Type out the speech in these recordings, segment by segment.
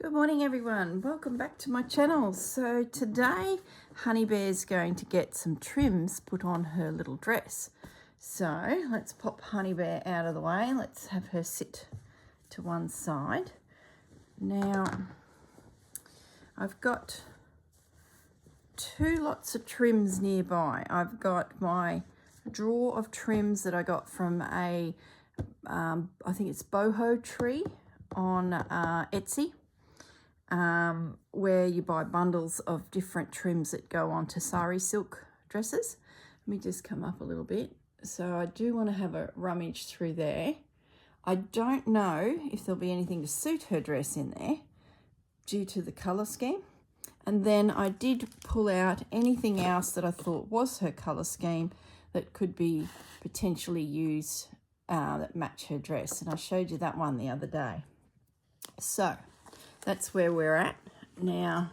Good morning everyone, welcome back to my channel. So today Honey Bear's going to get some trims put on her little dress. So let's pop Honey Bear out of the way. Let's have her sit to one side. Now I've got two lots of trims nearby. I've got my drawer of trims that I got from a I think it's boho tree on Etsy. Where you buy bundles of different trims that go onto sari silk dresses. Let me just come up a little bit. So I do want to have a rummage through there. I don't know if there'll be anything to suit her dress in there due to the colour scheme. And then I did pull out anything else that I thought was her colour scheme that could be potentially used that match her dress. And I showed you that one the other day. So that's where we're at. Now,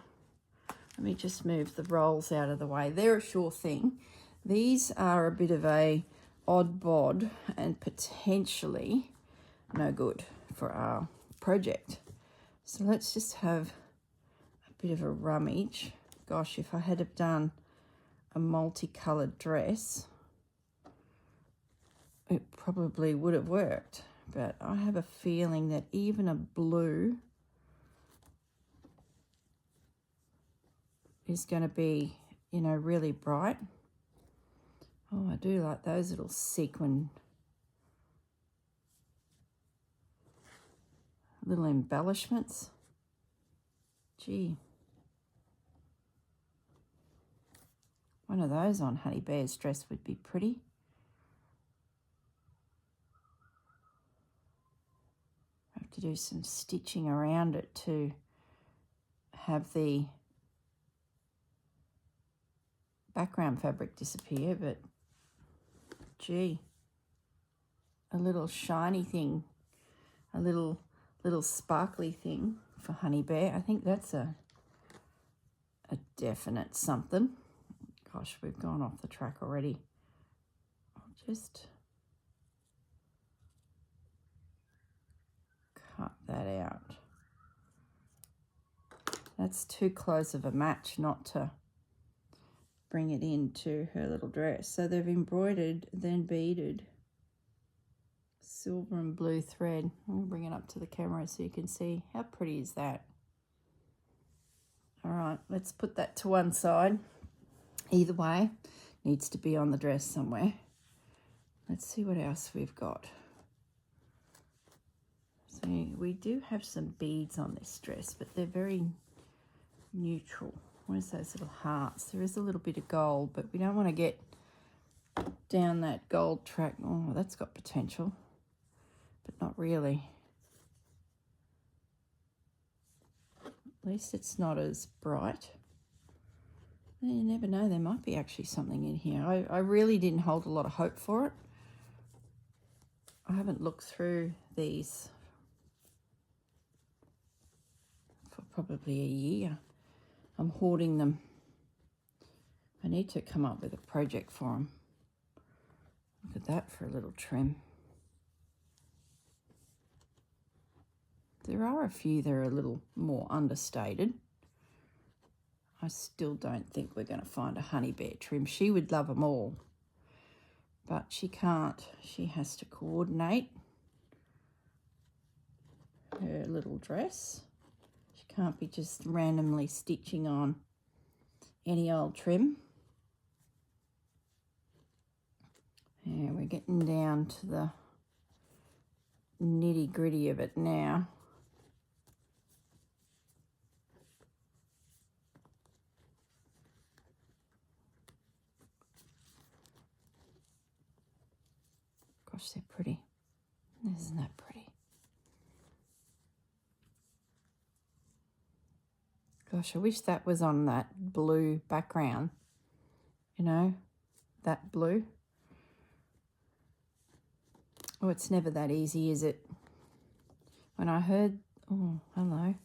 let me just move the rolls out of the way. They're a sure thing. These are a bit of a odd bod and potentially no good for our project. So let's just have a bit of a rummage. Gosh, if I had have done a multicolored dress, it probably would have worked. But I have a feeling that even a blue is going to be, you know, really bright. Oh, I do like those little sequin, little embellishments. Gee. One of those on Honey Bear's dress would be pretty. I have to do some stitching around it to have the background fabric disappear, but gee, a little shiny thing, a little sparkly thing for Honey Bear. I think that's a definite something. Gosh, we've gone off the track already. I'll just cut that out. That's too close of a match not to bring it into her little dress. So they've embroidered, then beaded silver and blue thread. I'll bring it up to the camera so you can see. How pretty is that? All right, let's put that to one side. Either way, needs to be on the dress somewhere. Let's see what else we've got. So we do have some beads on this dress, but they're very neutral. Where's those little hearts? There is a little bit of gold, but we don't want to get down that gold track. Oh, that's got potential, but not really. At least it's not as bright. You never know, there might be actually something in here. I really didn't hold a lot of hope for it. I haven't looked through these for probably a year. I'm hoarding them. I need to come up with a project for them. Look at that for a little trim. There are a few that are a little more understated. I still don't think we're going to find a Honey Bear trim. She would love them all, but she can't. She has to coordinate her little dress. She can't be just randomly stitching on any old trim. And we're getting down to the nitty gritty of it now. Gosh, they're pretty. Isn't that pretty? Gosh, I wish that was on that blue background. You know, that blue. Oh, it's never that easy, is it? When I heard, oh, hello.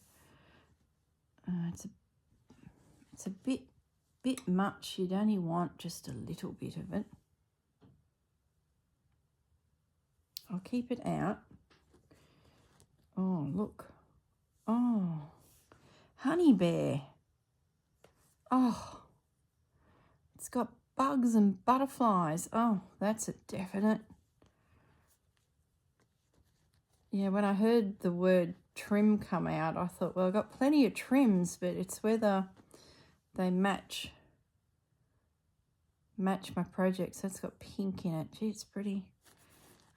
It's a bit much. You'd only want just a little bit of it. I'll keep it out. Oh, look. Oh, honey bear. Oh, it's got bugs and butterflies. Oh, that's a definite. Yeah, when I heard the word trim come out, I thought, well, I've got plenty of trims, but it's whether they match my project. So it's got pink in it. Gee, it's pretty.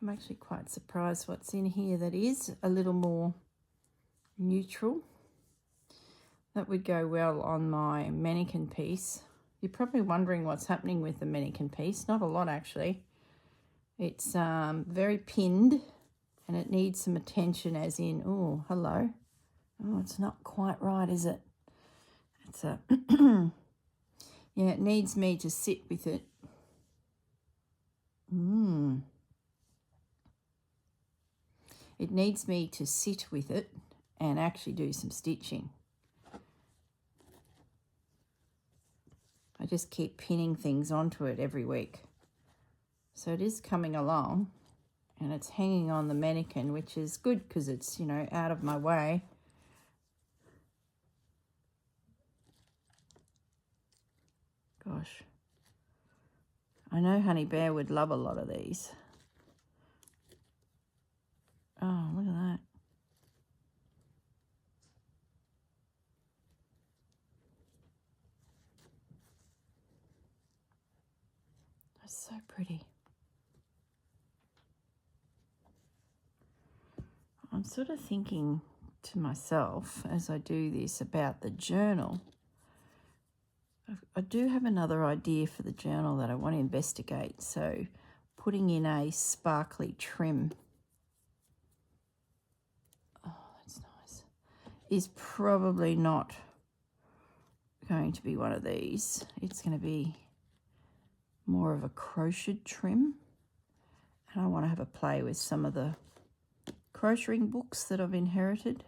I'm actually quite surprised what's in here that is a little more neutral. That would go well on my mannequin piece. You're probably wondering what's happening with the mannequin piece. Not a lot, actually. It's very pinned and it needs some attention, as in, oh, hello. Oh, it's not quite right, is it? It's a, yeah, it needs me to sit with it. It needs me to sit with it and actually do some stitching. I just keep pinning things onto it every week. So it is coming along and it's hanging on the mannequin, which is good because it's, you know, out of my way. Gosh. I know Honey Bear would love a lot of these. Oh, look at that. That's so pretty. I'm sort of thinking to myself as I do this about the journal. I do have another idea for the journal that I want to investigate. So putting in a sparkly trim, oh, that's nice, is probably not going to be one of these. It's going to be more of a crocheted trim. And I want to have a play with some of the crocheting books that I've inherited.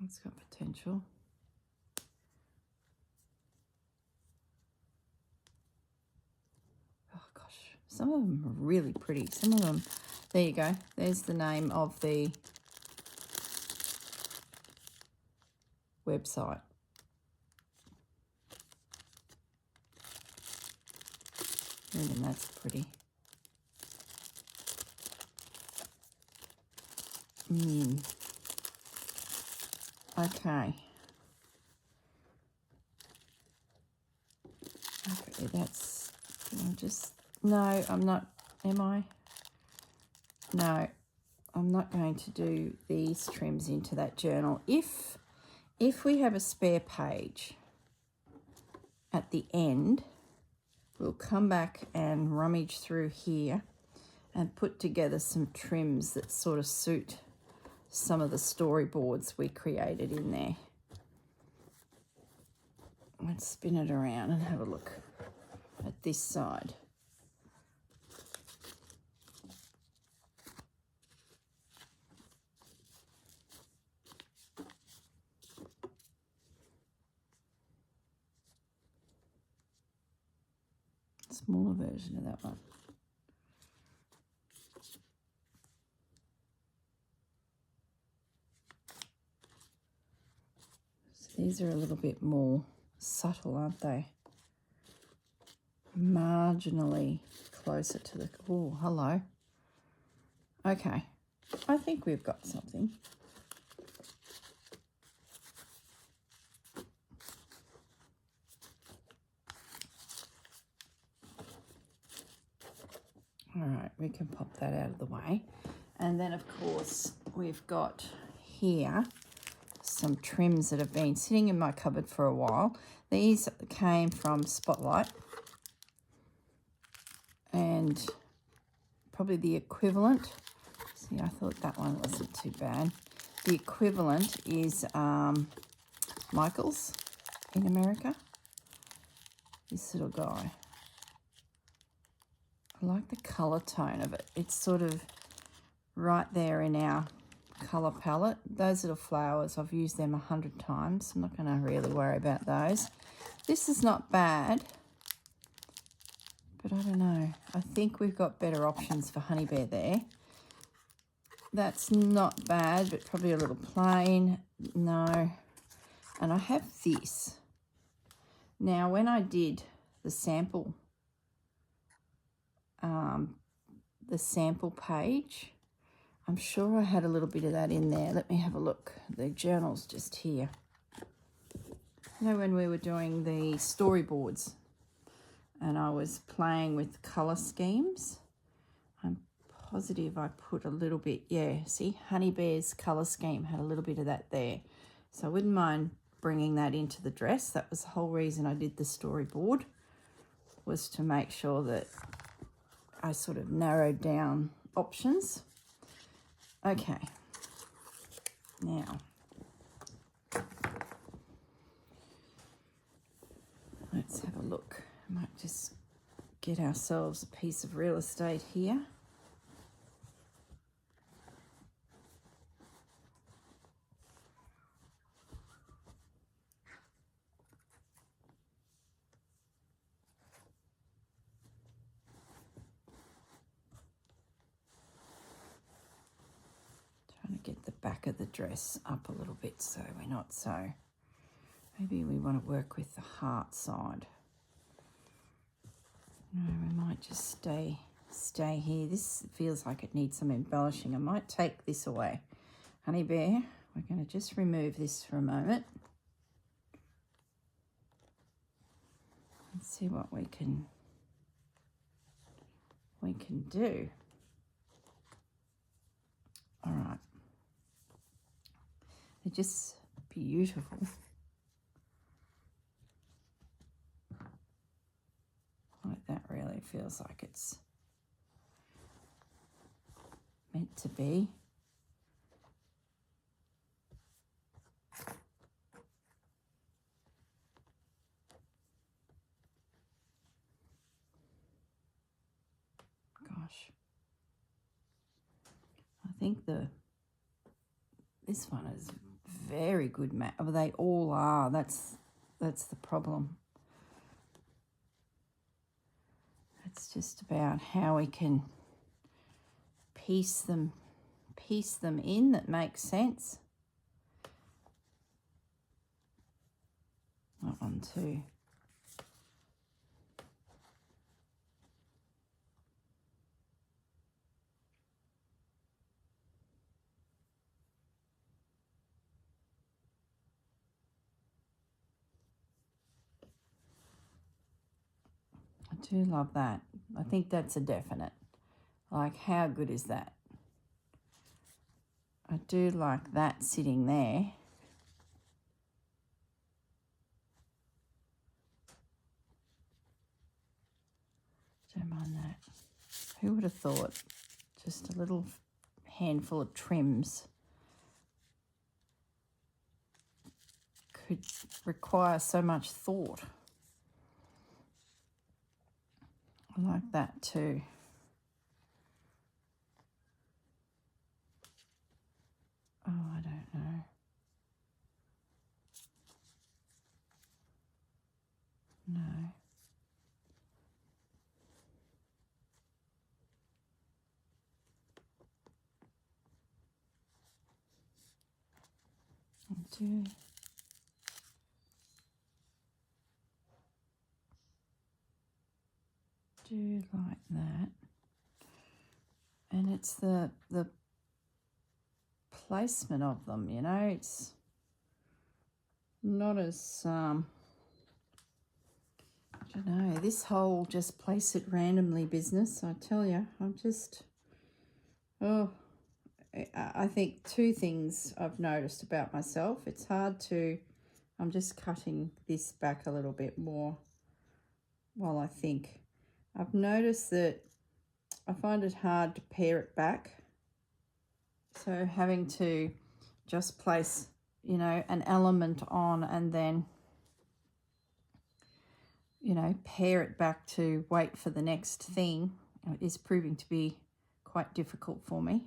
It's got potential. Oh gosh, some of them are really pretty. Some of them, there you go. There's the name of the website. And that's pretty. Okay. Okay, that's, I'm just, no, I'm not, am I? No, I'm not going to do these trims into that journal. If we have a spare page at the end, we'll come back and rummage through here and put together some trims that sort of suit some of the storyboards we created in there. Let's spin it around and have a look at this side. Smaller version of that one. So these are a little bit more subtle, aren't they? Marginally closer to the, oh, hello. Okay, I think we've got something. All right, we can pop that out of the way. And then, of course, we've got here some trims that have been sitting in my cupboard for a while. These came from Spotlight. And probably the equivalent, see, I thought that one wasn't too bad. The equivalent is Michael's in America. This little guy. I like the colour tone of it. It's sort of right there in our colour palette. Those little flowers, I've used them 100 times. I'm not going to really worry about those. This is not bad, but I don't know. I think we've got better options for Honey Bear there. That's not bad, but probably a little plain. No. And I have this. Now, when I did the sample page, I'm sure I had a little bit of that in there. Let me have a look. The journal's just here. You know, when we were doing the storyboards and I was playing with colour schemes, I'm positive I put a little bit, yeah, see, Honey Bear's colour scheme had a little bit of that there. So I wouldn't mind bringing that into the dress. That was the whole reason I did the storyboard, was to make sure that I sort of narrowed down options. Okay, now let's have a look. I might just get ourselves a piece of real estate here. Trying to get the back of the dress up a little bit so we're not so... Maybe we want to work with the heart side. No, we might just stay here. This feels like it needs some embellishing. I might take this away. Honey Bear, we're going to just remove this for a moment. Let's see what we can do. All right. They're just beautiful. Like that really feels like it's meant to be. Gosh. I think this one is very good matte. Well, they all are. That's the problem. It's just about how we can piece them in that makes sense. That one too. I do love that. I think that's a definite. Like, how good is that? I do like that sitting there. Don't mind that. Who would have thought just a little handful of trims could require so much thought? I like that too. Oh, I don't know. No. I do like that. And it's the placement of them, you know, it's not as I don't know, this whole just place it randomly business, I tell you, I'm just, I think two things I've noticed about myself. It's hard to, I'm just cutting this back a little bit more while I think. I've noticed that I find it hard to pare it back. So having to just place, you know, an element on and then, you know, pare it back to wait for the next thing is proving to be quite difficult for me.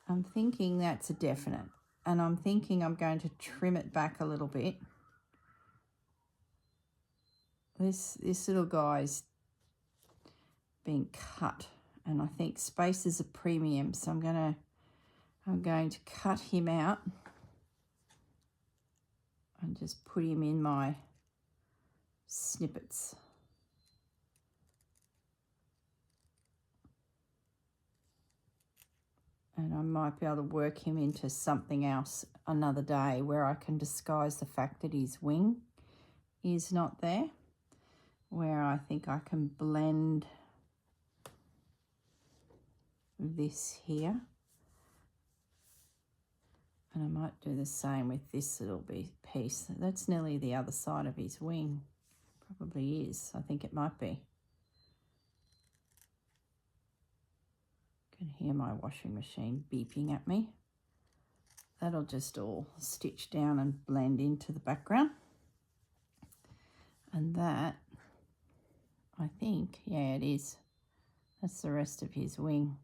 I'm thinking that's a definite, and I'm thinking I'm going to trim it back a little bit. This little guy's being cut and I think space is a premium, so I'm going to cut him out and just put him in my snippets. And I might be able to work him into something else another day where I can disguise the fact that his wing is not there, where I think I can blend this here. And I might do the same with this little piece. That's nearly the other side of his wing. Probably is. I think it might be. Can hear my washing machine beeping at me. That'll just all stitch down and blend into the background. And that, I think, yeah, it is. That's the rest of his wing.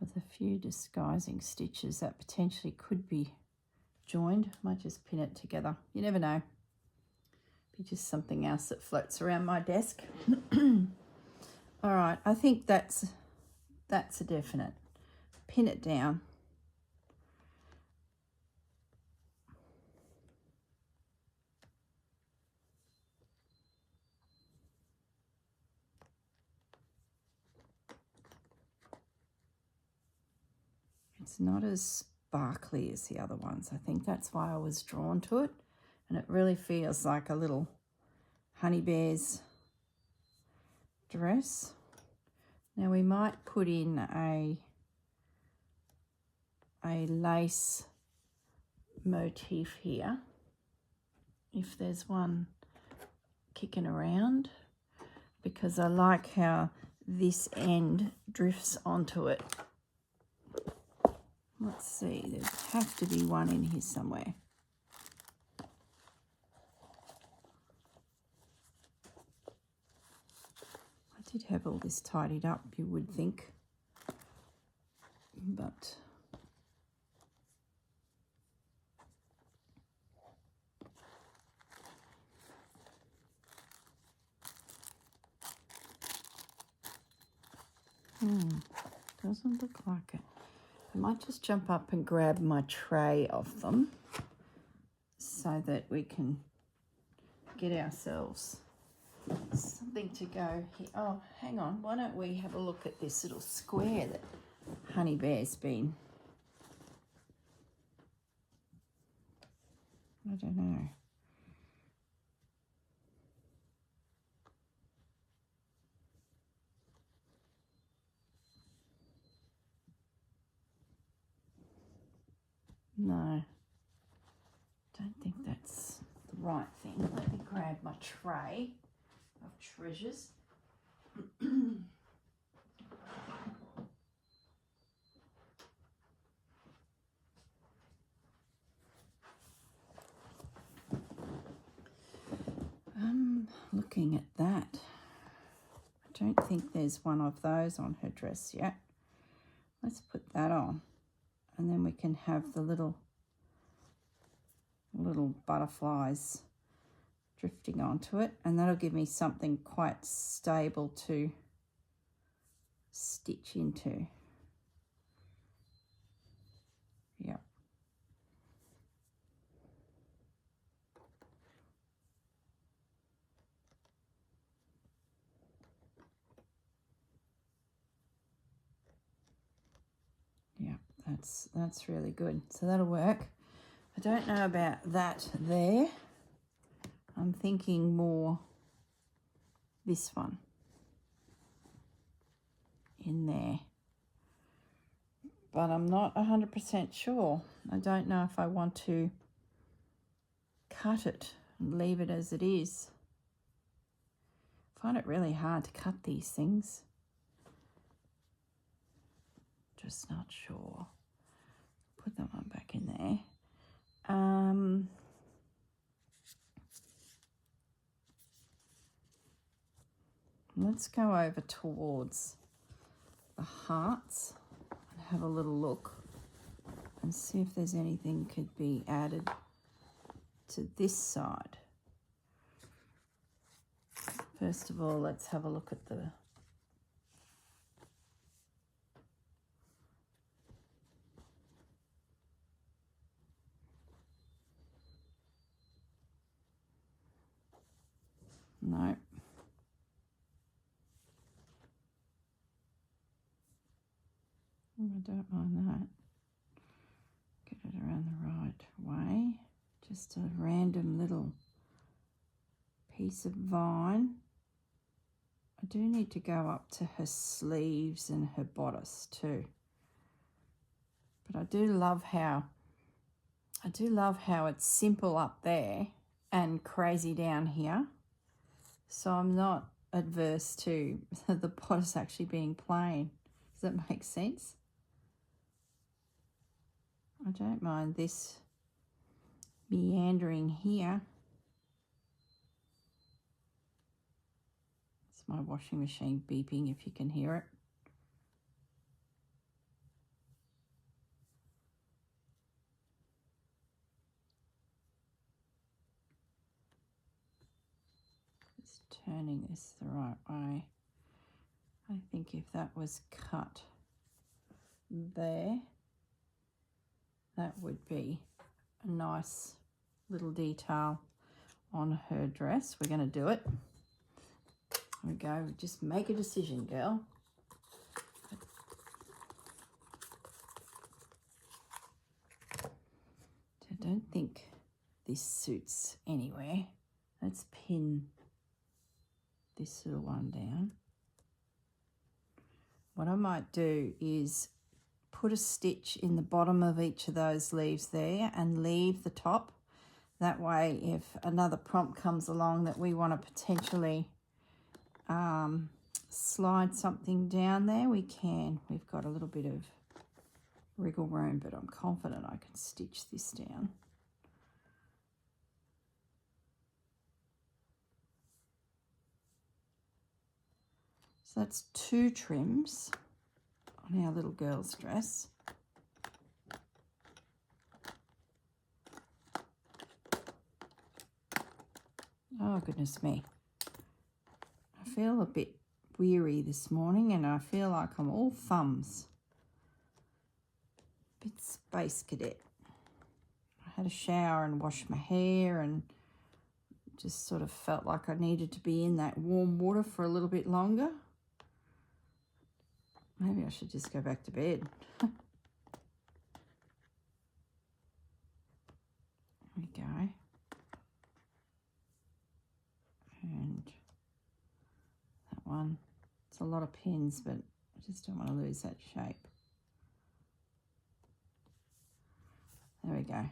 With a few disguising stitches that potentially could be joined. Might just pin it together. You never know. Be just something else that floats around my desk. All right, I think that's a definite. Pin it down. It's not as sparkly as the other ones. I think that's why I was drawn to it. And it really feels like a little honey bear's dress. Now we might put in a lace motif here, if there's one kicking around, because I like how this end drifts onto it. Let's see, there have to be one in here somewhere. I did have all this tidied up, you would think, but doesn't look like it. I might just jump up and grab my tray of them so that we can get ourselves something to go here. Oh, hang on. Why don't we have a look at this little square that Honey Bear's been? I don't know. No, don't think that's the right thing. Let me grab my tray of treasures. Looking at that, I don't think there's one of those on her dress yet. Let's put that on, and then we can have the little butterflies drifting onto it, and that'll give me something quite stable to stitch into. Yep. Yeah, that's really good. So that'll work. I don't know about that there. I'm thinking more this one in there. But I'm not 100% sure. I don't know if I want to cut it and leave it as it is. I find it really hard to cut these things. Just not sure. Put that one back in there. Let's go over towards the hearts and have a little look and see if there's anything could be added to this side. First of all, let's have a look at the no. I don't mind that. Get it around the right way. Just a random little piece of vine. I do need to go up to her sleeves and her bodice too. But I do love how it's simple up there and crazy down here. So I'm not adverse to the bodice actually being plain. Does that make sense? I don't mind this meandering here. It's my washing machine beeping if you can hear it. Just turning this the right way. I think if that was cut there, that would be a nice little detail on her dress. We're going to do it. There we go. Just make a decision, girl. I don't think this suits anywhere. Let's pin this little one down. What I might do is put a stitch in the bottom of each of those leaves there and leave the top. That way, if another prompt comes along that we want to potentially slide something down there, we can. We've got a little bit of wriggle room, but I'm confident I can stitch this down. So that's 2 trims on our little girl's dress. Oh, goodness me. I feel a bit weary this morning and I feel like I'm all thumbs. Bit space cadet. I had a shower and washed my hair and just sort of felt like I needed to be in that warm water for a little bit longer. Maybe I should just go back to bed. There we go. And that one, it's a lot of pins, but I just don't want to lose that shape. There we go.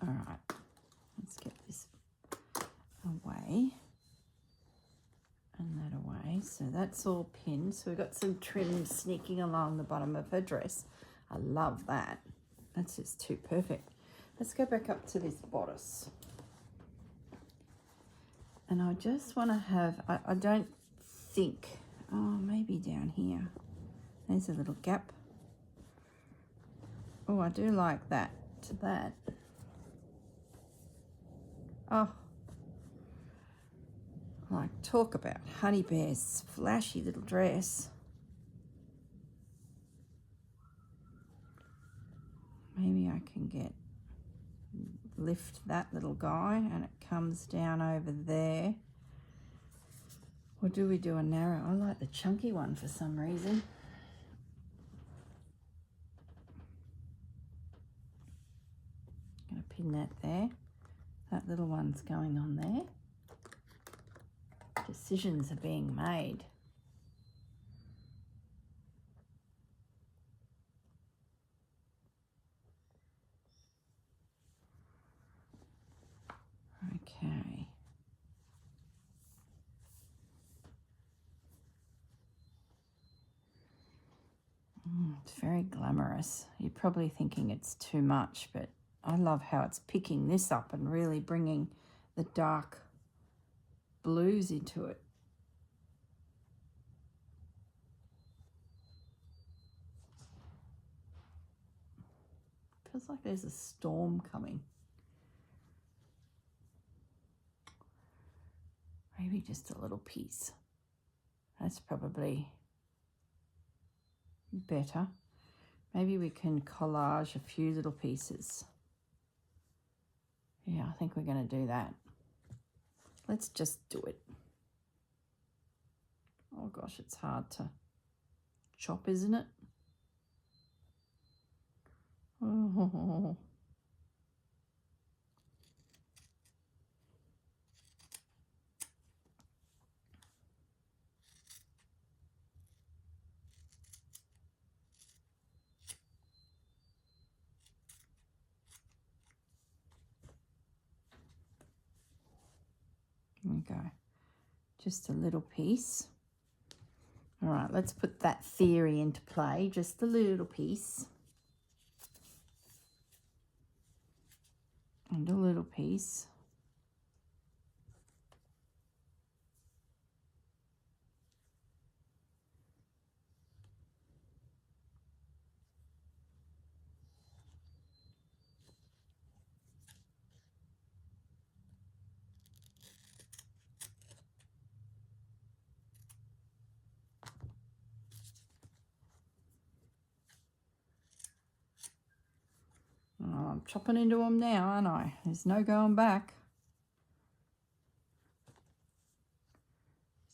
All right, let's get this away and that away. So that's all pinned. So we've got some trim sneaking along the bottom of her dress. I love that. That's just too perfect. Let's go back up to this bodice. And I just want to have, I don't think, oh, maybe down here. There's a little gap. Oh, I do like that to that. Oh, like talk about Honey Bear's flashy little dress. Maybe I can lift that little guy and it comes down over there. Or do we do a narrow? I like the chunky one for some reason. I'm going to pin that there. That little one's going on there. Decisions are being made. Okay. It's very glamorous. You're probably thinking it's too much, but I love how it's picking this up and really bringing the dark blues into it. Feels like there's a storm coming. Maybe just a little piece. That's probably better. Maybe we can collage a few little pieces. Yeah, I think we're going to do that. Let's just do it. Oh gosh, it's hard to chop, isn't it? Oh. There we go. Just a little piece. All right, let's put that theory into play. Just a little piece. And a little piece. Oh, I'm chopping into them now, aren't I? There's no going back.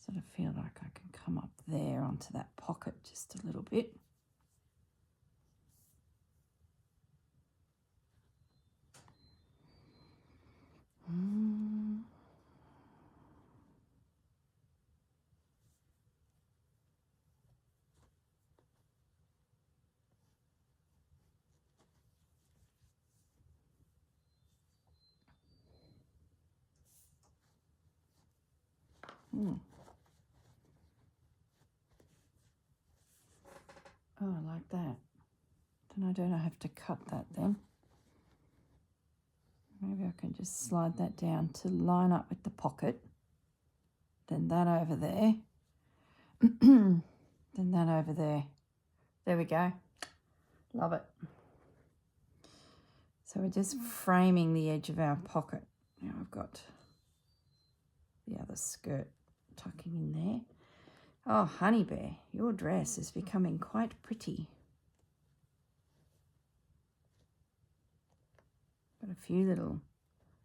Sort of feel like I can come up there onto that pocket just a little bit. Oh, I like that. Then I don't have to cut that then. Maybe I can just slide that down to line up with the pocket. Then that over there. Then that over there. There we go. Love it. So we're just framing the edge of our pocket. Now I've got the other skirt tucking in there. Oh, Honey Bear, your dress is becoming quite pretty. Got a few little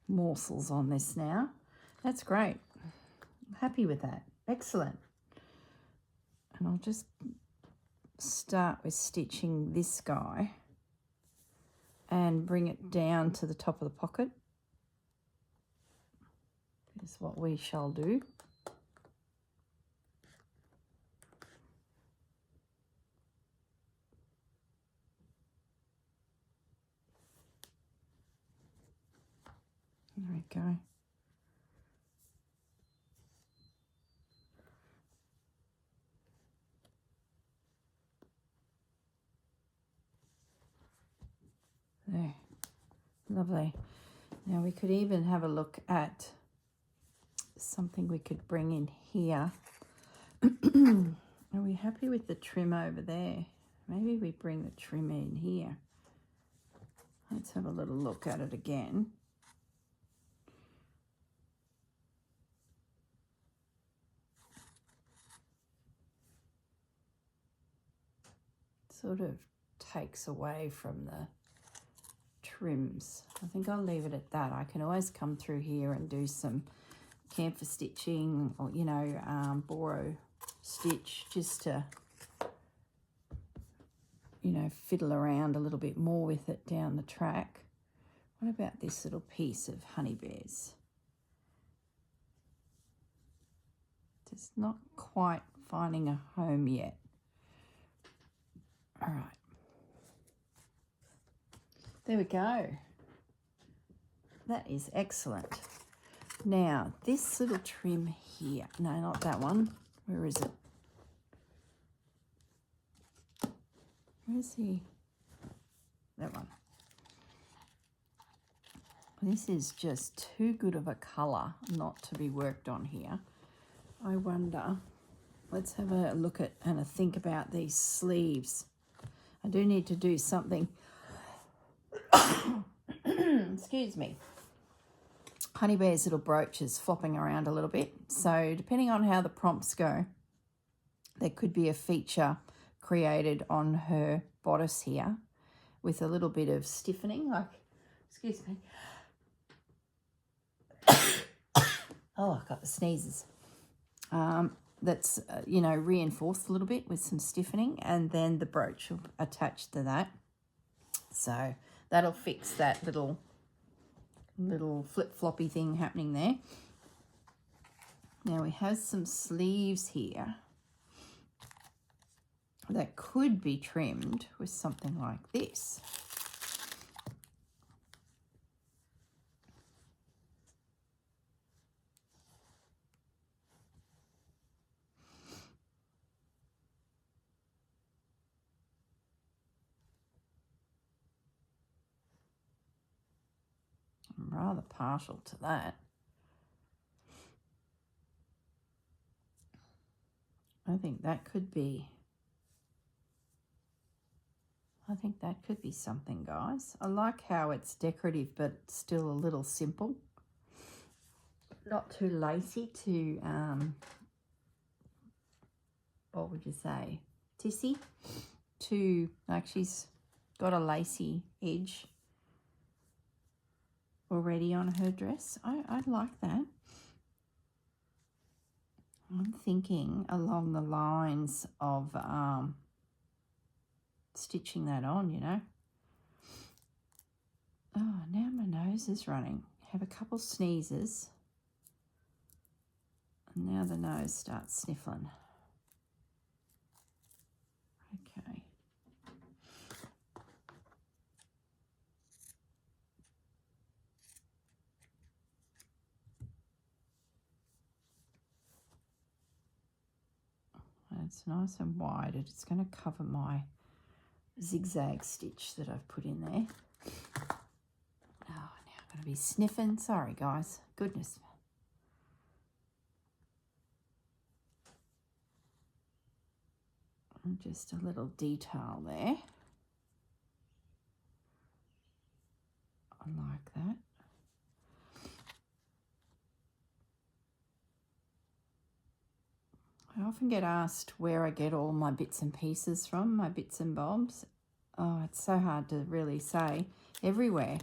morsels on this now. That's great. I'm happy with that. Excellent. And I'll just start with stitching this guy and bring it down to the top of the pocket. Is what we shall do. There we go. There. Lovely. Now we could even have a look at something we could bring in here. Are we happy with the trim over there? Maybe we bring the trim in here. Let's have a little look at it again. Sort of takes away from the trims. I think I'll leave it at that. I can always come through here and do some camphor stitching or, you know, borrow stitch just to, you know, fiddle around a little bit more with it down the track. What about this little piece of Honey Bear's? Just not quite finding a home yet. All right. There we go. That is excellent. Now, this little trim here. No, not that one. Where is it? Where's he? That one. This is just too good of a colour not to be worked on here. I wonder, let's have a look at and a think about these sleeves. I do need to do something Excuse me. Honey Bear's little brooch is flopping around a little bit. So depending on how the prompts go, there could be a feature created on her bodice here with a little bit of stiffening, like, excuse me. Oh, I got the sneezes. That's, reinforced a little bit with some stiffening, and then the brooch will attach to that. So that'll fix that little flip-floppy thing happening there. Now we have some sleeves here that could be trimmed with something like this. I'm rather partial to that. I think that could be something, guys. I like how it's decorative but still a little simple. Not too lacy, too, what would you say, tissy? Too, like she's got a lacy edge already on her dress. I like that. I'm thinking along the lines of stitching that on, you know. Oh, now my nose is running. Have a couple sneezes. And now the nose starts sniffling. Okay. It's nice and wide. It's going to cover my zigzag stitch that I've put in there. Oh, now I'm going to be sniffing. Sorry, guys. Goodness. And just a little detail there. I like that. I often get asked where I get all my bits and pieces from, my bits and bobs. Oh, it's so hard to really say. Everywhere.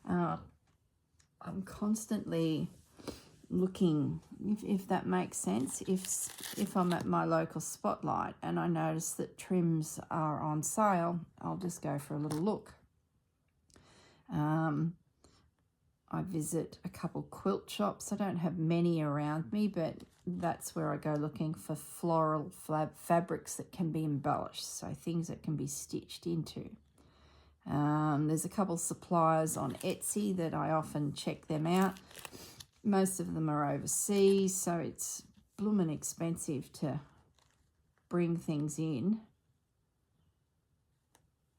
I'm constantly looking, if that makes sense. If I'm at my local Spotlight and I notice that trims are on sale, I'll just go for a little look. I visit a couple quilt shops. I don't have many around me, but that's where I go looking for floral fabrics that can be embellished, so things that can be stitched into. There's a couple suppliers on Etsy that I often check them out. Most of them are overseas, so it's blooming expensive to bring things in.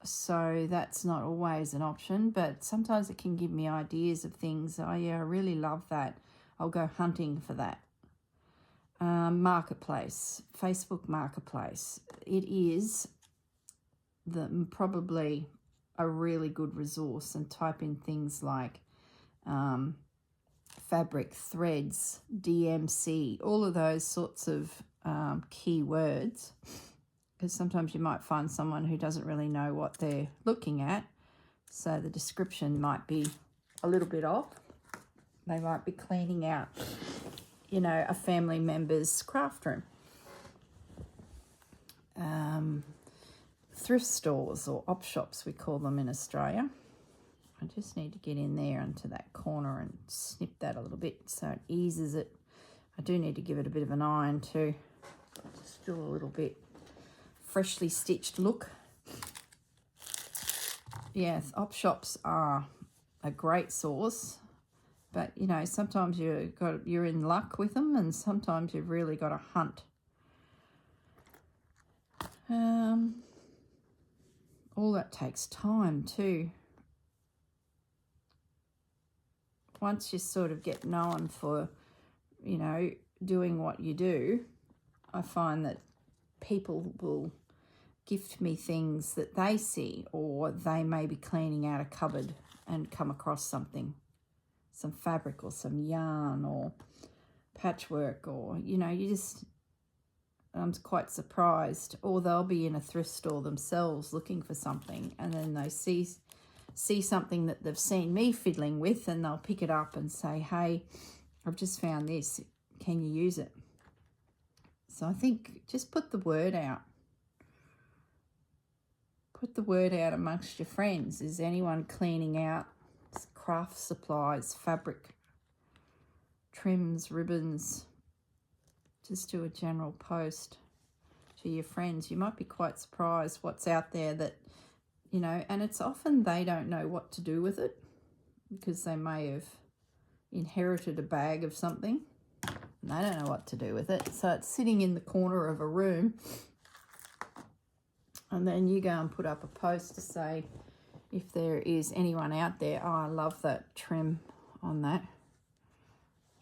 So that's not always an option, but sometimes it can give me ideas of things. Oh yeah, I really love that. I'll go hunting for that. Marketplace, Facebook Marketplace. It is probably a really good resource, and type in things like fabric, threads, DMC, all of those sorts of keywords. Because sometimes you might find someone who doesn't really know what they're looking at, so the description might be a little bit off. They might be cleaning out, you know, a family member's craft room. Thrift stores, or op shops we call them in Australia. I just need to get in there into that corner and snip that a little bit so it eases it. I do need to give it a bit of an iron too. It's still a little bit freshly stitched look. Yes, op shops are a great source, but you know, sometimes you're in luck with them, and sometimes you've really got to hunt. All that takes time too. Once you sort of get known for, you know, doing what you do, I find that people will gift me things that they see, or they may be cleaning out a cupboard and come across something, some fabric or some yarn or patchwork, or, you know, I'm quite surprised. Or they'll be in a thrift store themselves looking for something, and then they see something that they've seen me fiddling with, and they'll pick it up and say, hey, I've just found this, can you use it? So I think just put the word out. Put the word out amongst your friends. Is anyone cleaning out craft supplies, fabric, trims, ribbons? Just do a general post to your friends. You might be quite surprised what's out there that, you know, and it's often they don't know what to do with it because they may have inherited a bag of something and they don't know what to do with it. So it's sitting in the corner of a room, and then you go and put up a post to say, if there is anyone out there, oh, I love that trim on that.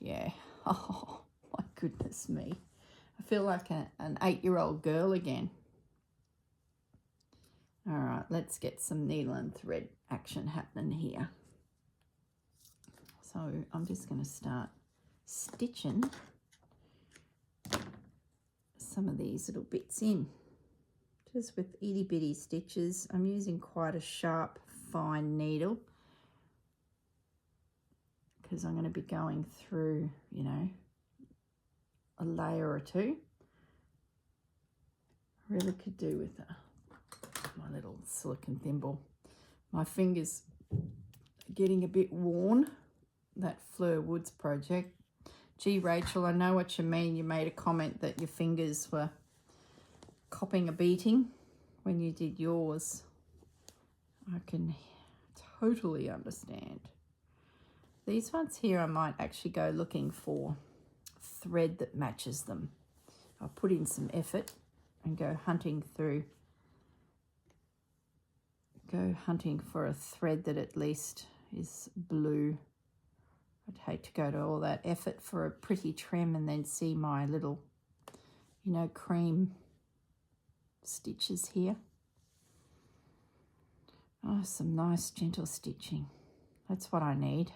Yeah. Oh, my goodness me. I feel like an 8-year-old girl again. All right, let's get some needle and thread action happening here. So I'm just going to start stitching some of these little bits in, just with itty bitty stitches. I'm using quite a sharp, fine needle because I'm going to be going through, you know, a layer or two. I really could do with my little silicone thimble. My fingers are getting a bit worn, that Fleur Woods project. Gee, Rachel, I know what you mean. You made a comment that your fingers were copping a beating when you did yours. I can totally understand. These ones here, I might actually go looking for thread that matches them. I'll put in some effort and go hunting for a thread that at least is blue. I'd hate to go to all that effort for a pretty trim and then see my little, you know, cream stitches here. Oh, some nice gentle stitching. That's what I need.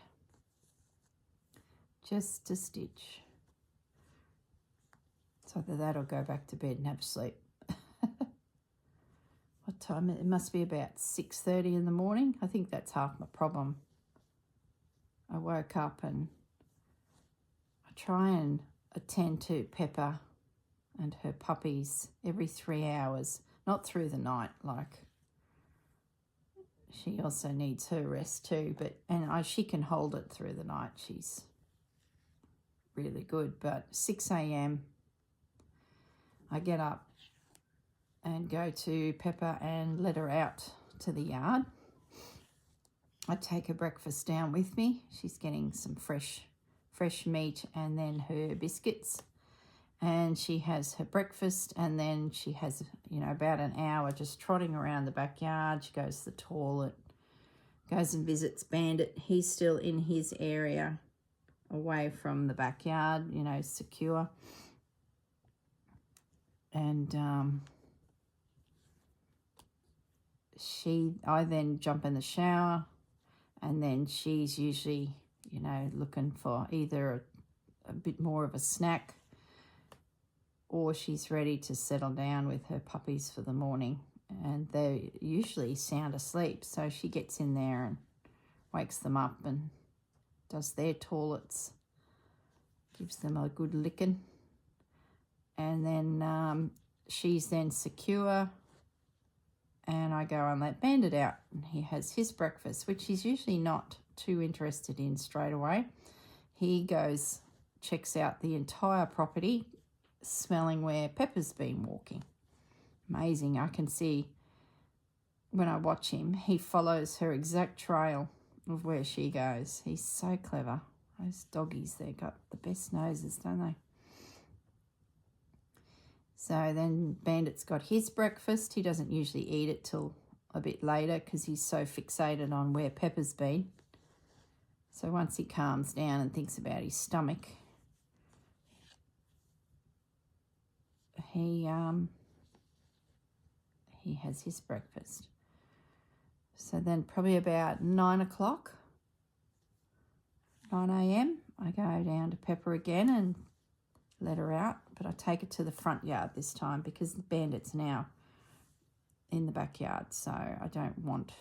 Just to stitch. So that'll go back to bed and have sleep. What time? It must be about 6:30 in the morning. I think that's half my problem. I woke up and I try and attend to Pepper and her puppies every 3 hours, not through the night, like she also needs her rest too, and she can hold it through the night. She's really good, but 6 a.m. I get up and go to Pepper and let her out to the yard. I take her breakfast down with me. She's getting some fresh meat and then her biscuits. And she has her breakfast, and then she has, you know, about an hour just trotting around the backyard. She goes to the toilet, goes and visits Bandit. He's still in his area away from the backyard, you know, secure. And I then jump in the shower, and then she's usually, you know, looking for either a bit more of a snack, or she's ready to settle down with her puppies for the morning, and they're usually sound asleep. So she gets in there and wakes them up and does their toilets, gives them a good licking, and then she's then secure, and I go and let Bandit out, and he has his breakfast, which he's usually not too interested in straight away. He goes, checks out the entire property, smelling where Pepper's been walking. Amazing. I can see when I watch him, he follows her exact trail of where she goes. He's so clever. Those doggies, they've got the best noses, don't they? So then Bandit's got his breakfast. He doesn't usually eat it till a bit later because he's so fixated on where Pepper's been. So once he calms down and thinks about his stomach, he he has his breakfast. So then probably about 9 o'clock, 9 a.m, I go down to Pepper again and let her out, but I take her to the front yard this time because the Bandit's now in the backyard, so I don't want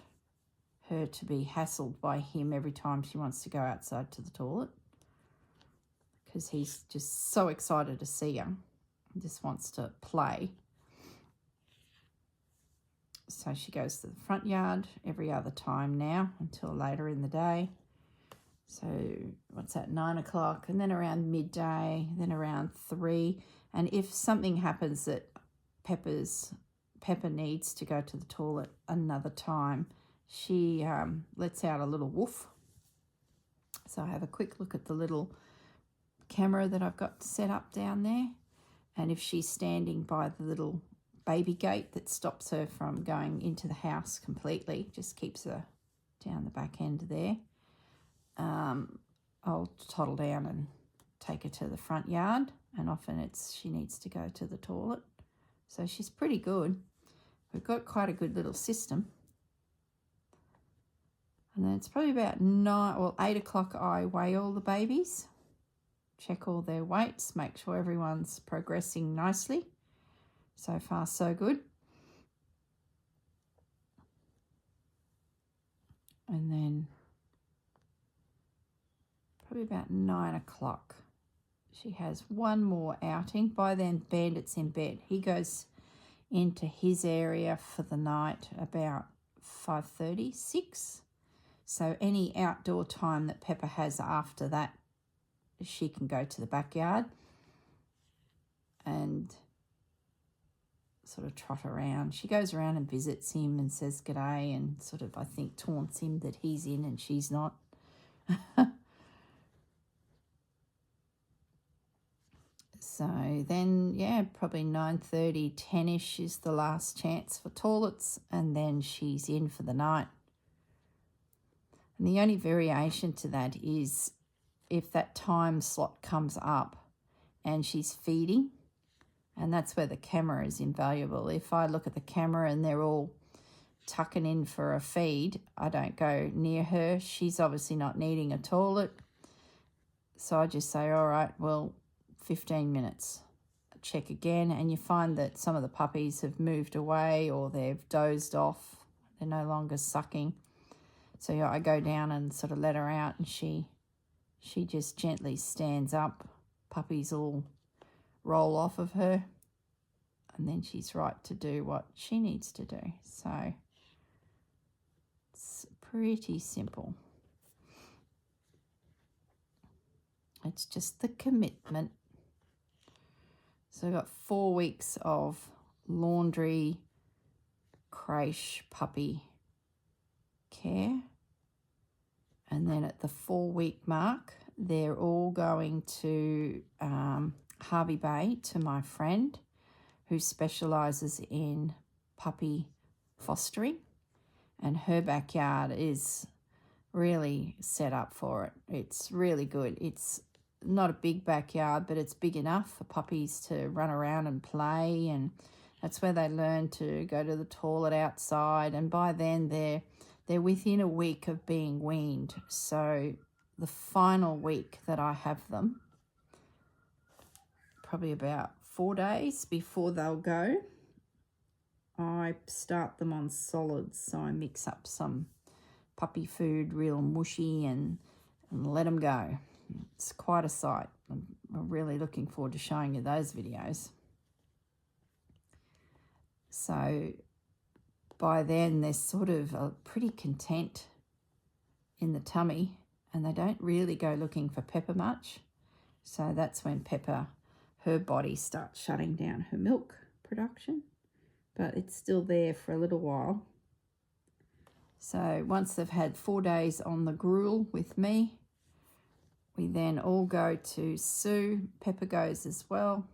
her to be hassled by him every time she wants to go outside to the toilet, because he's just so excited to see her. He just wants to play. So she goes to the front yard every other time now until later in the day. So what's that, 9 o'clock, and then around midday, then around 3. And if something happens that Pepper needs to go to the toilet another time, she lets out a little woof. So I have a quick look at the little camera that I've got set up down there. And if she's standing by the little baby gate that stops her from going into the house completely, just keeps her down the back end there, I'll toddle down and take her to the front yard, and often she needs to go to the toilet. So she's pretty good. We've got quite a good little system. And then it's probably about 8 o'clock I weigh all the babies, check all their weights, make sure everyone's progressing nicely. So far, so good. And then probably about 9 o'clock, she has one more outing. By then, Bandit's in bed. He goes into his area for the night about 5:30, 6. So any outdoor time that Pepper has after that, she can go to the backyard and sort of trot around. She goes around and visits him and says g'day and sort of, I think, taunts him that he's in and she's not. So then, yeah, probably 9:30, 10-ish is the last chance for toilets, and then she's in for the night. And the only variation to that is if that time slot comes up and she's feeding, and that's where the camera is invaluable. If I look at the camera and they're all tucking in for a feed, I don't go near her. She's obviously not needing a toilet. So I just say, all right, well, 15 minutes. Check again, and you find that some of the puppies have moved away or they've dozed off. They're no longer sucking. So yeah, I go down and sort of let her out, and she just gently stands up. Puppies all roll off of her, and then she's right to do what she needs to do. So it's pretty simple. It's just the commitment. So I've got 4 weeks of laundry, creche, puppy care. And then at the 4-week mark, they're all going to Hervey Bay to my friend who specialises in puppy fostering. And her backyard is really set up for it. It's really good. It's not a big backyard, but it's big enough for puppies to run around and play, and that's where they learn to go to the toilet outside. And by then they're within a week of being weaned. So the final week that I have them, probably about 4 days before they'll go, I start them on solids. So I mix up some puppy food, real mushy, and let them go. It's quite a sight. I'm really looking forward to showing you those videos. So by then they're sort of pretty content in the tummy, and they don't really go looking for Pepper much. So that's when Pepper, her body starts shutting down her milk production, but it's still there for a little while. So once they've had 4 days on the gruel with me, we then all go to Sue. Pepper goes as well.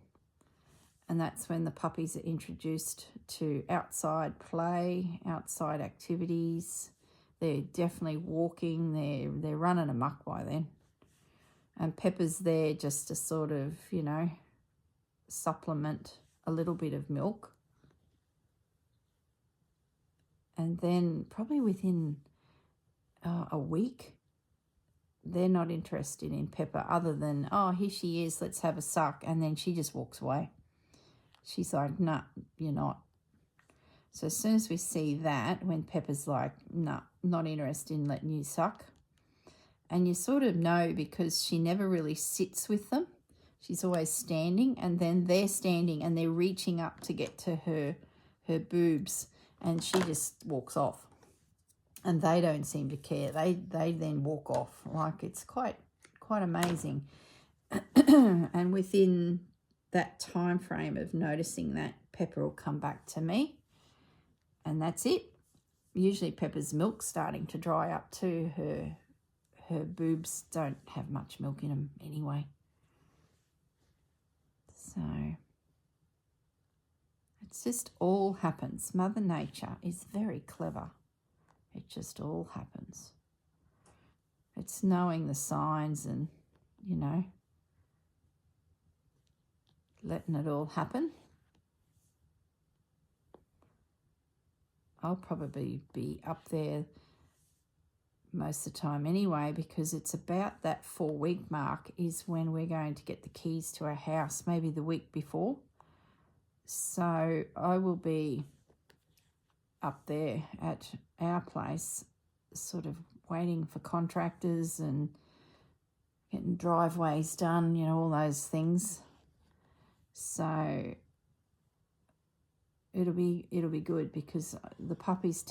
And that's when the puppies are introduced to outside play, outside activities. They're definitely walking. They're running amok by then. And Pepper's there just to sort of, supplement a little bit of milk. And then probably within a week, they're not interested in Pepper other than, oh, here she is, let's have a suck. And then she just walks away. She's like, nah, you're not. So as soon as we see that, when Pepper's like, nah, not interested in letting you suck, and you sort of know because she never really sits with them. She's always standing, and then they're standing and they're reaching up to get to her boobs, and she just walks off. And they don't seem to care. They then walk off. Like, it's quite amazing. And within that time frame of noticing that, Pepper will come back to me, and that's it. Usually Pepper's milk's starting to dry up too. Her boobs don't have much milk in them anyway. So it's just all happens. Mother Nature is very clever. It just all happens. It's knowing the signs and, you know, letting it all happen. I'll probably be up there most of the time anyway, because it's about that 4-week mark is when we're going to get the keys to our house, maybe the week before. So I will be up there at our place, sort of waiting for contractors and getting driveways done, you know, all those things. So it'll be good, because the puppies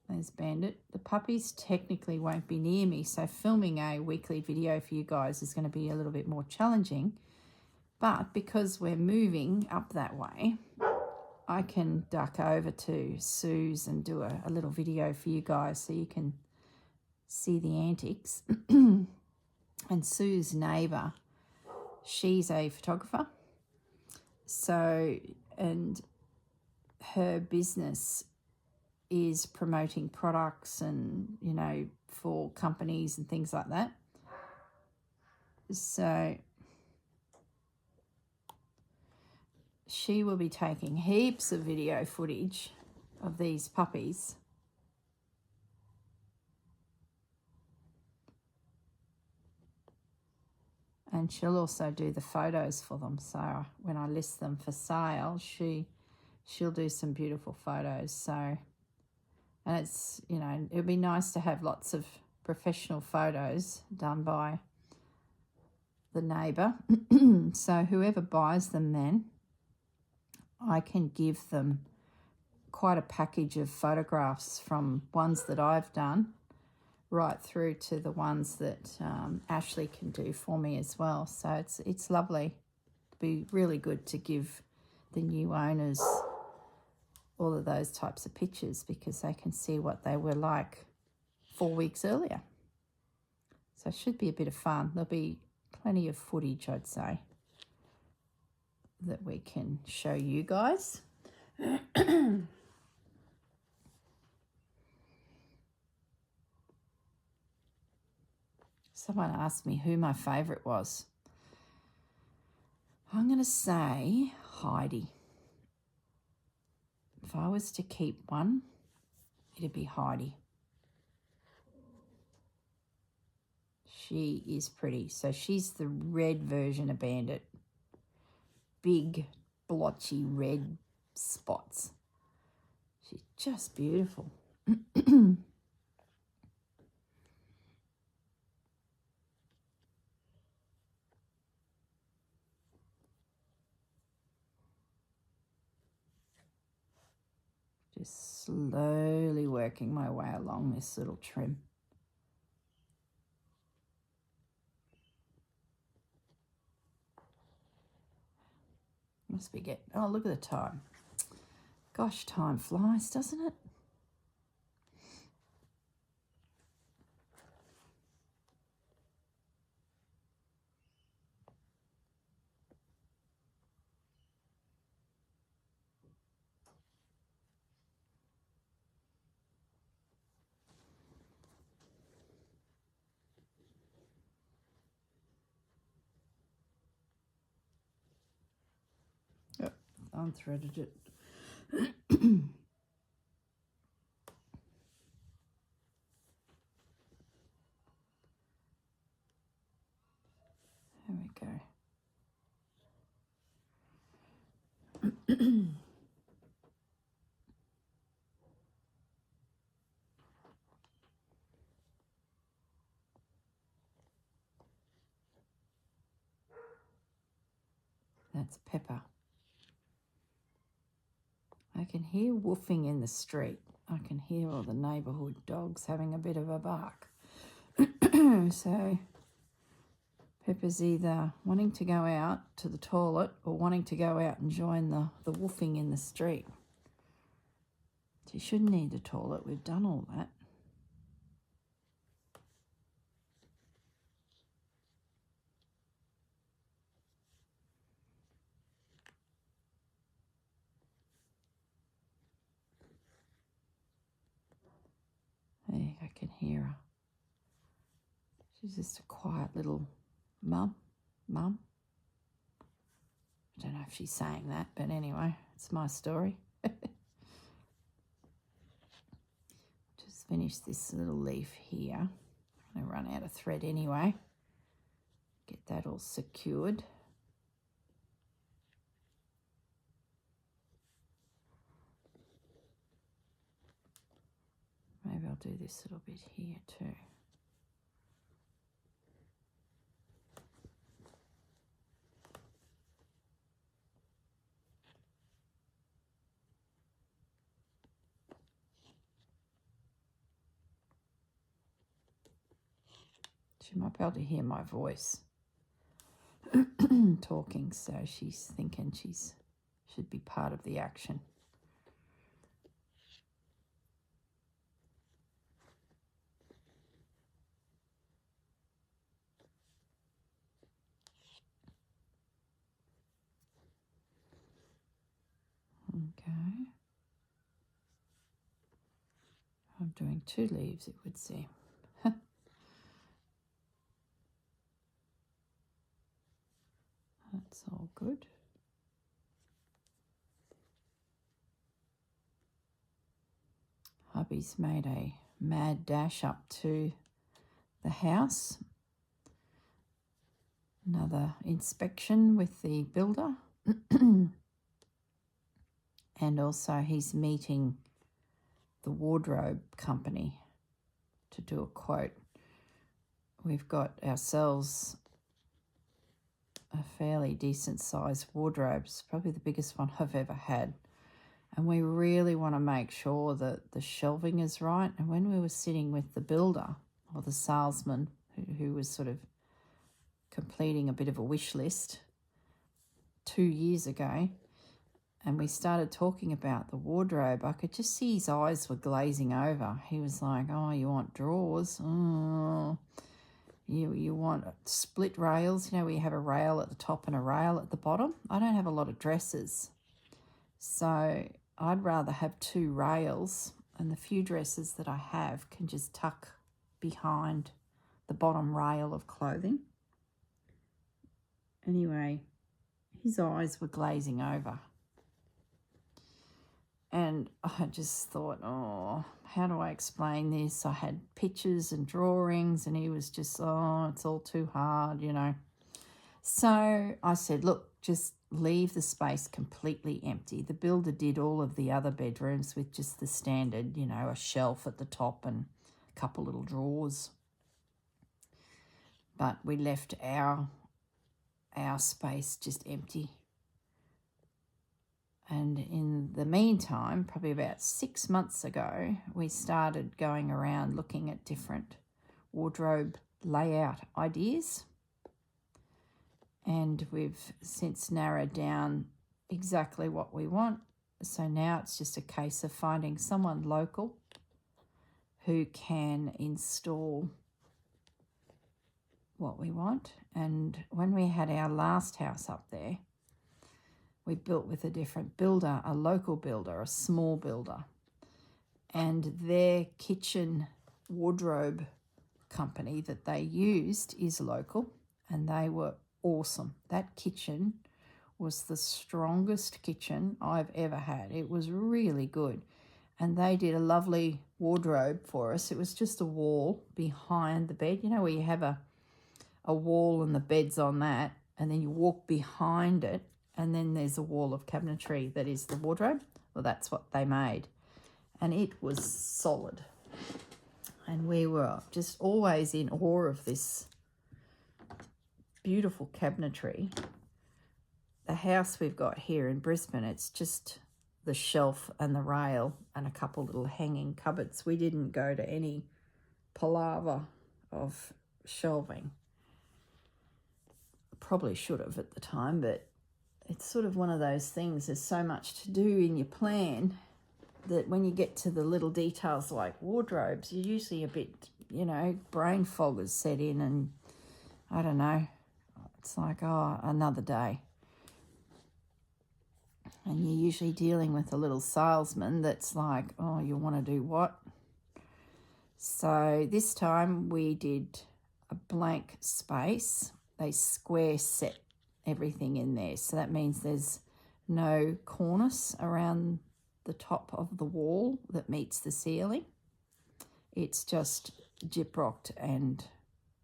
there's Bandit. The puppies technically won't be near me, so filming a weekly video for you guys is going to be a little bit more challenging. But because we're moving up that way, I can duck over to Sue's and do a little video for you guys so you can see the antics. And Sue's neighbour, she's a photographer. So, and her business is promoting products and, you know, for companies and things like that. So she will be taking heaps of video footage of these puppies. And she'll also do the photos for them. So when I list them for sale, she'll do some beautiful photos. So, and it's, you know, it'd be nice to have lots of professional photos done by the neighbour. So whoever buys them, then I can give them quite a package of photographs, from ones that I've done right through to the ones that Ashley can do for me as well. So it's lovely. It'd be really good to give the new owners all of those types of pictures, because they can see what they were like 4 weeks earlier. So it should be a bit of fun. There'll be plenty of footage, I'd say, that we can show you guys. Someone asked me who my favourite was. I'm going to say Heidi. If I was to keep one, it'd be Heidi. She is pretty. So she's the red version of Bandit. Big, blotchy red spots. She's just beautiful. Just slowly working my way along this little trim. Must be getting, oh, look at the time. Gosh, time flies, doesn't it? Yep, unthreaded it. That's Pepper. I can hear woofing in the street. I can hear all the neighbourhood dogs having a bit of a bark. So Pepper's either wanting to go out to the toilet or wanting to go out and join the woofing in the street. She shouldn't need the toilet. We've done all that. Hey, I can hear her. She's just a quiet little mum. I don't know if she's saying that, but anyway, it's my story. Just finish this little leaf here. I'm going to run out of thread anyway. Get that all secured. Maybe I'll do this little bit here too. She might be able to hear my voice talking, so she's thinking should be part of the action. Okay. I'm doing 2 leaves, it would seem. That's all good. Hubby's made a mad dash up to the house. Another inspection with the builder. And also he's meeting the wardrobe company to do a quote. We've got ourselves a fairly decent sized wardrobe. It's probably the biggest one I've ever had. And we really want to make sure that the shelving is right. And when we were sitting with the builder or the salesman who was sort of completing a bit of a wish list 2 years ago, and we started talking about the wardrobe, I could just see his eyes were glazing over. He was like, oh, you want drawers? Oh, you want split rails, where you have a rail at the top and a rail at the bottom? I don't have a lot of dresses, so I'd rather have 2 rails, and the few dresses that I have can just tuck behind the bottom rail of clothing. Anyway, his eyes were glazing over. And I just thought, oh, how do I explain this? I had pictures and drawings, and he was just, oh, it's all too hard, So I said, look, just leave the space completely empty. The builder did all of the other bedrooms with just the standard, a shelf at the top and a couple little drawers. But we left our space just empty. And in the meantime, probably about 6 months ago, we started going around looking at different wardrobe layout ideas. And we've since narrowed down exactly what we want. So now it's just a case of finding someone local who can install what we want. And when we had our last house up there, we built with a different builder, a local builder, a small builder. And their kitchen wardrobe company that they used is local, and they were awesome. That kitchen was the strongest kitchen I've ever had. It was really good. And they did a lovely wardrobe for us. It was just a wall behind the bed, where you have a wall and the bed's on that, and then you walk behind it, and then there's a wall of cabinetry that is the wardrobe. Well, that's what they made, and it was solid. And we were just always in awe of this beautiful cabinetry. The house we've got here in Brisbane, it's just the shelf and the rail and a couple little hanging cupboards. We didn't go to any palaver of shelving. Probably should have at the time, but it's sort of one of those things. There's so much to do in your plan that when you get to the little details like wardrobes, you're usually a bit, brain fog has set in, and I don't know, it's like, oh, another day. And you're usually dealing with a little salesman that's like, oh, you want to do what? So this time we did a blank space. They square set everything in there. So that means there's no cornice around the top of the wall that meets the ceiling. It's just gyprocked and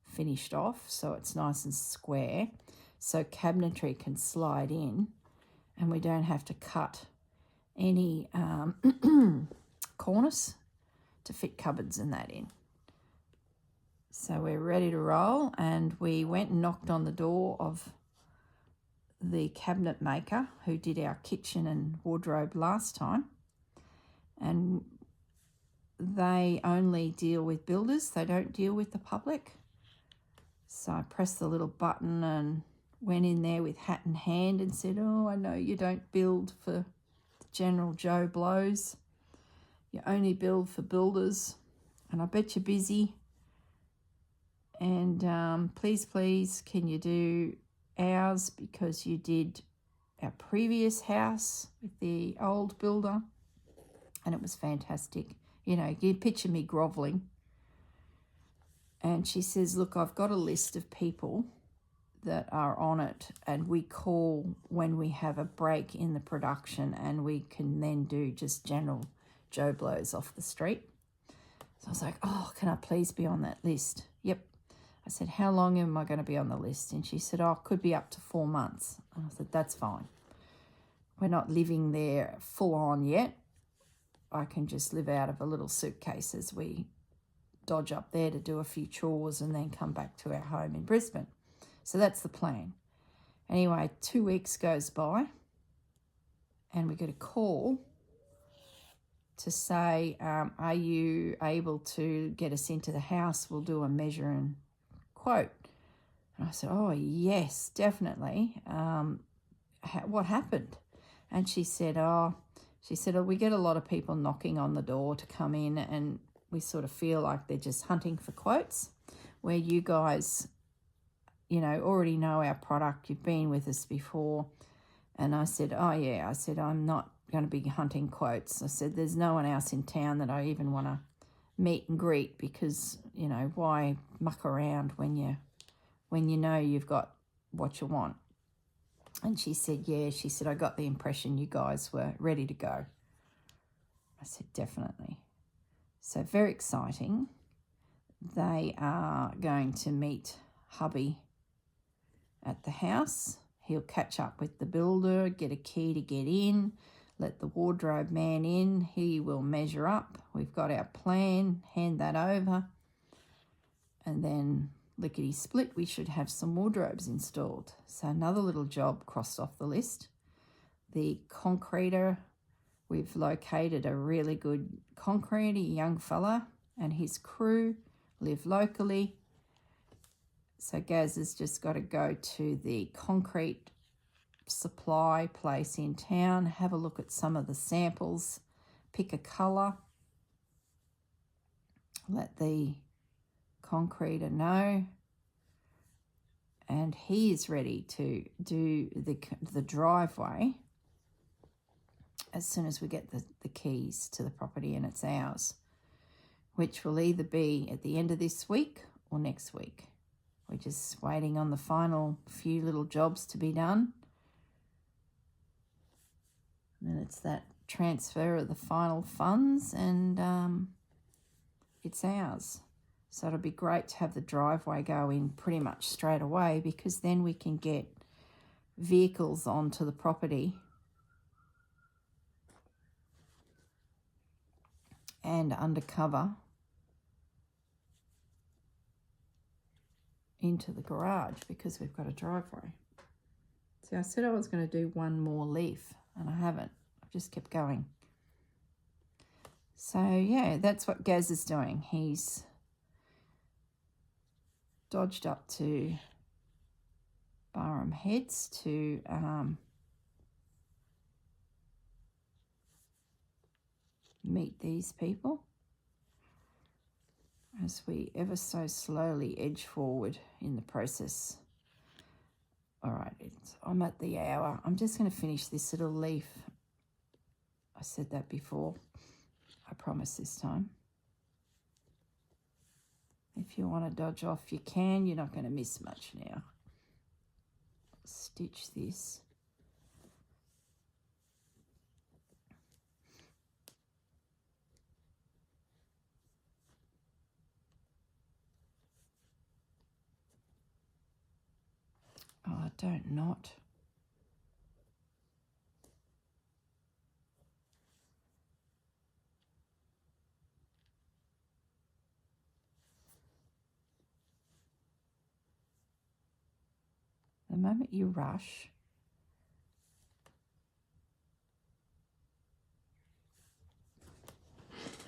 finished off, so it's nice and square. So cabinetry can slide in, and we don't have to cut any cornice to fit cupboards and that in. So we're ready to roll, and we went and knocked on the door of the cabinet maker who did our kitchen and wardrobe last time, and they only deal with builders. They don't deal with the public. So I pressed the little button and went in there with hat in hand and said, oh, I know you don't build for the general Joe Blows. You only build for builders, and I bet you're busy. And please, can you do ours, because you did our previous house with the old builder, and it was fantastic. You picture me grovelling. And she says, look, I've got a list of people that are on it, and we call when we have a break in the production, and we can then do just general Joe Blows off the street. So I was like, oh, can I please be on that list? Yep. I said, how long am I going to be on the list? And she said, oh, it could be up to 4 months. And I said, that's fine. We're not living there full on yet. I can just live out of a little suitcase as we dodge up there to do a few chores and then come back to our home in Brisbane. So that's the plan. Anyway, 2 weeks goes by, and we get a call to say, are you able to get us into the house? We'll do a measure and quote. And I said, oh, yes, definitely. What happened? And she said, we get a lot of people knocking on the door to come in, and we sort of feel like they're just hunting for quotes, where you guys, already know our product. You've been with us before. And I said, oh, yeah. I said, I'm not going to be hunting quotes. I said, there's no one else in town that I even want to meet and greet, because, why muck around when you know you've got what you want. And she said, yeah. She said, I got the impression you guys were ready to go. I said, definitely. So very exciting. They are going to meet hubby at the house. He'll catch up with the builder, get a key to get in, let the wardrobe man in. He will measure up. We've got our plan, hand that over, and then lickety split, we should have some wardrobes installed. So another little job crossed off the list. The concreter, we've located a really good concreter, a young fella, and his crew live locally. So Gaz has just got to go to the concrete supply place in town, have a look at some of the samples, pick a colour, let the concreter know, and he is ready to do the driveway as soon as we get the keys to the property, and it's ours, which will either be at the end of this week or next week. We're just waiting on the final few little jobs to be done. And then it's that transfer of the final funds, and it's ours. So it'll be great to have the driveway go in pretty much straight away, because then we can get vehicles onto the property and undercover into the garage because we've got a driveway. See, I said I was going to do one more leaf and I haven't. I've just kept going. So yeah, that's what Gaz is doing. He's dodged up to Barham Heads to meet these people as we ever so slowly edge forward in the process. All right, I'm at the hour. I'm just going to finish this little leaf. I said that before. I promise this time. If you want to dodge off, you can. You're not going to miss much now. Stitch this. Oh, don't knot. The moment you rush,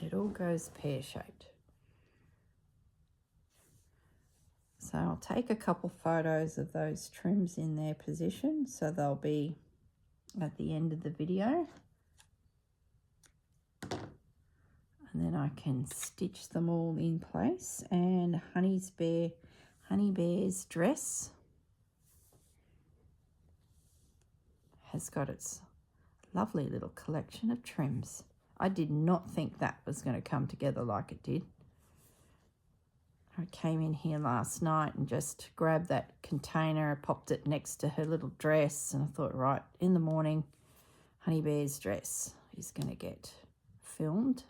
it all goes pear-shaped. So I'll take a couple photos of those trims in their position so they'll be at the end of the video. And then I can stitch them all in place. And Honey Bear's dress has got its lovely little collection of trims. I did not think that was going to come together like it did. I came in here last night and just grabbed that container, popped it next to her little dress, and I thought, right, in the morning, Honey Bear's dress is going to get filmed.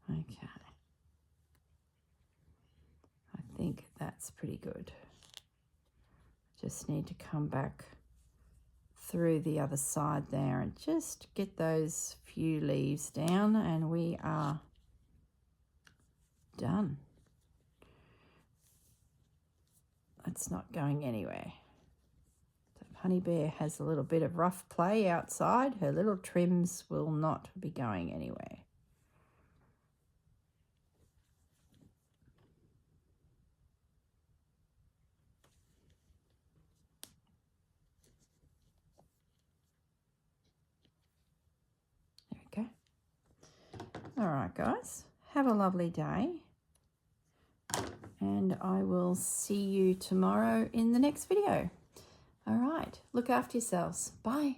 Okay, I think that's pretty good. Just need to come back through the other side there and just get those few leaves down and we are done. It's not going anywhere. Honey Bear has a little bit of rough play outside. Her little trims will not be going anywhere. There we go. All right, guys. Have a lovely day. And I will see you tomorrow in the next video. All right. Look after yourselves. Bye.